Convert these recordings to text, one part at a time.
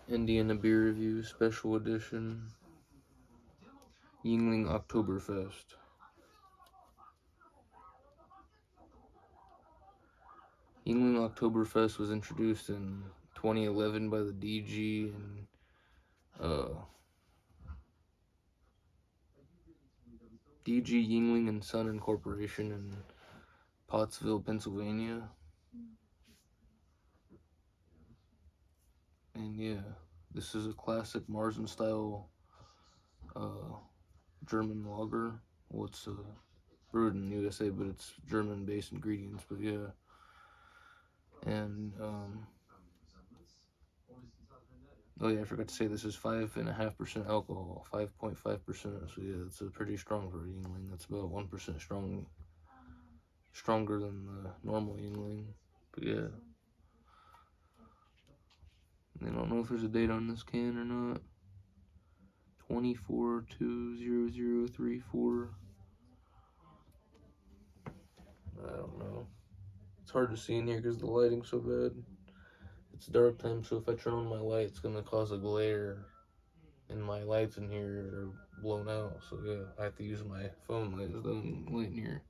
Indiana Beer Review Special Edition Yuengling Oktoberfest. Yuengling Oktoberfest was introduced in 2011 by the DG and DG Yuengling and Son Incorporation in Pottsville, Pennsylvania. And yeah, this is a classic Marzen style German lager. Well, it's brewed in the USA, but it's German based ingredients. But yeah, and oh yeah, I forgot to say this is 5.5% alcohol, 5.5%. So yeah, it's a pretty strong for a Yuengling. That's about 1% stronger than the normal Yuengling. But yeah, I don't know if there's a date on this can or not. 24/2/0034. I don't know. It's hard to see in here because the lighting's so bad. It's dark time, so if I turn on my light, it's gonna cause a glare, and my lights in here are blown out. So yeah, I have to use my phone light as the light in here.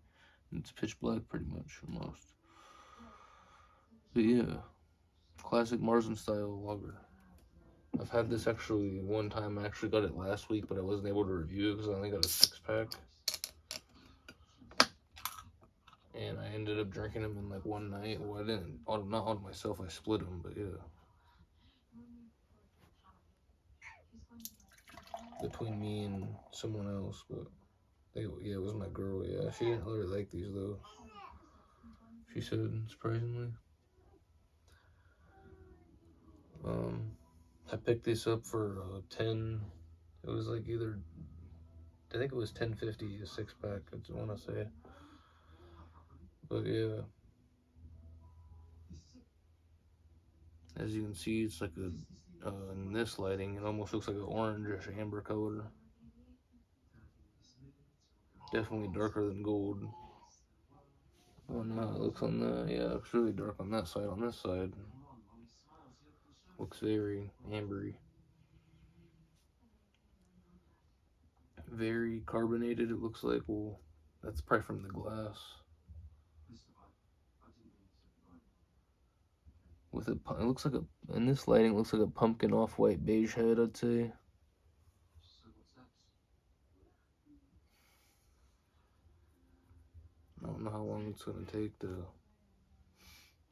And it's pitch black pretty much, almost. But yeah, classic Marzen style lager. I've had this actually one time. I actually got it last week, but I wasn't able to review it because I only got a 6-pack. And I ended up drinking them in like one night. Well, I didn't, not on myself, I split them, but yeah. Between me and someone else, but yeah, it was my girl, yeah. She didn't really like these though. She said, surprisingly. I picked this up for 10. It was like either, I think it was 10.50 a 6-pack, I want to say. But yeah, as you can see, it's like a in this lighting, it almost looks like an orangish amber color. Definitely darker than gold. Oh no, it looks on the, yeah, it's really dark on that side. On this side, looks very ambery. Very carbonated, it looks like. Well, that's probably from the glass. With it looks like in this lighting, it looks like a pumpkin off-white beige head, I'd say. I don't know how long it's gonna take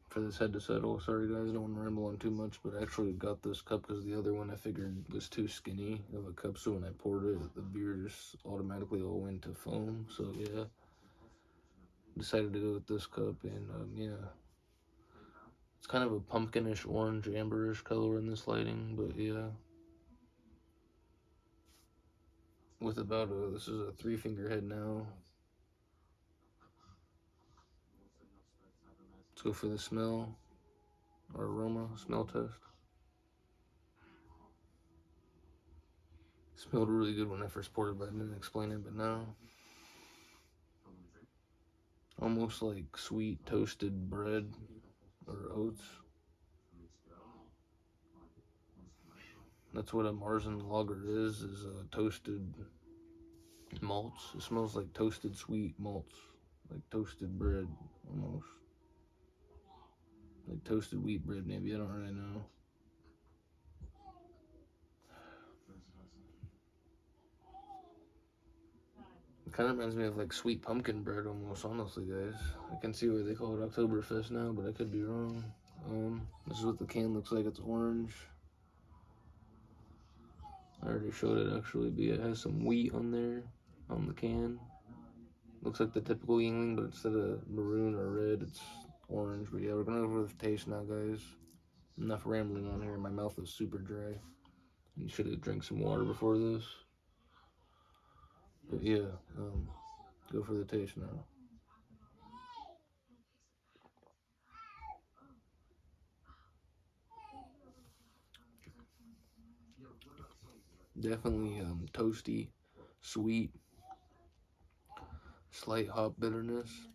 for this head to settle. Sorry guys, I don't want to ramble on too much, but I actually got this cup because the other one I figured was too skinny of a cup, so when I poured it, the beer just automatically all went to foam. So yeah, decided to go with this cup, and yeah, it's kind of a pumpkinish orange amberish color in this lighting, but yeah, with about this is a 3-finger head now. Let's go for the smell or aroma smell test. Smelled really good when I first poured it, but I didn't explain it. But now, almost like sweet toasted bread or oats. That's what a Marzen lager is toasted malts. It smells like toasted sweet malts, like toasted bread almost. Like toasted wheat bread, maybe, I don't really know. It kind of reminds me of like sweet pumpkin bread almost, honestly, guys. I can see why they call it Oktoberfest now, but I could be wrong. This is what the can looks like. It's orange. I already showed it actually, but it has some wheat on there on the can. Looks like the typical Yuengling, but instead of maroon or red, it's orange. But yeah, we're gonna go over the taste now, guys. Enough rambling on here. My mouth is super dry. You should have drank some water before this. But yeah, go for the taste now. Definitely toasty, sweet, slight hop bitterness.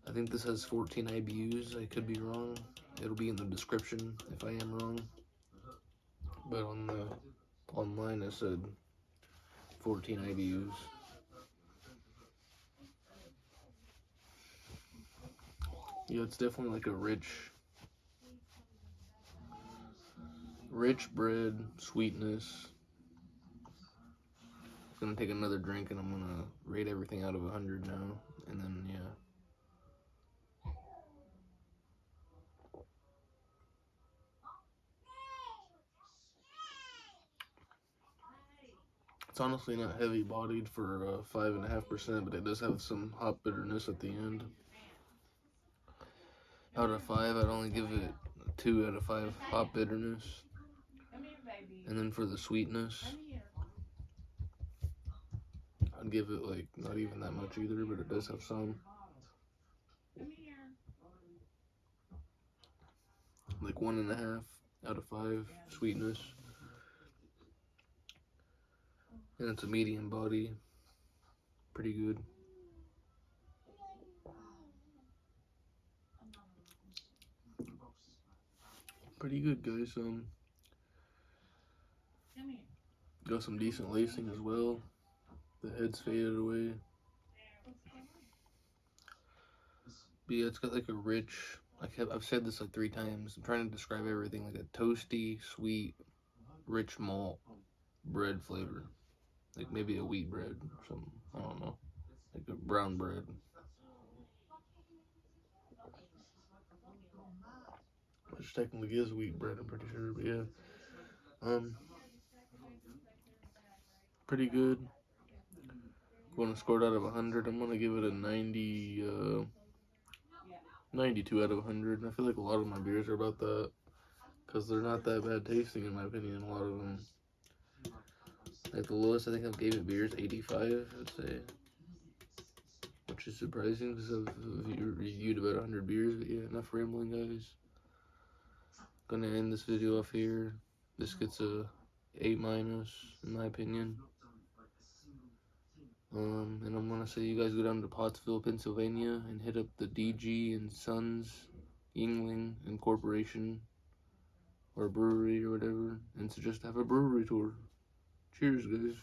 I think this has 14 IBUs. I could be wrong. It'll be in the description if I am wrong. but on the online it said 14 IBUs. Yeah, it's definitely like a rich bread, sweetness. I'm gonna take another drink and I'm gonna rate everything out of 100 now, and then yeah. It's honestly not heavy bodied for 5.5%, but it does have some hop bitterness at the end. Out of 5, I'd only give it 2 out of 5 hop bitterness. And then for the sweetness, I'd give it like not even that much either, but it does have some. Like 1.5 out of 5 sweetness. And it's a medium body. Pretty good. Pretty good, guys. Got some decent lacing as well. The head's faded away. But yeah, it's got like a rich, I've said this like 3 times. I'm trying to describe everything like a toasty, sweet, rich malt bread flavor. Like maybe a wheat bread or something. I don't know. Like a brown bread. Which technically is wheat bread, I'm pretty sure, but yeah. Pretty good. Going to score it out of 100. I'm gonna give it a 90, 92 out of 100. I feel like a lot of my beers are about that, because they're not that bad tasting in my opinion, a lot of them. Like the lowest I think I've gave it beer is 85, I'd say. Which is surprising because I've reviewed about 100 beers, but yeah, enough rambling, guys. Gonna end this video off here. This gets a A-, in my opinion. And I'm gonna say you guys go down to Pottsville, Pennsylvania, and hit up the DG and Sons Yuengling Incorporation or brewery or whatever, and suggest have a brewery tour. Cheers, guys.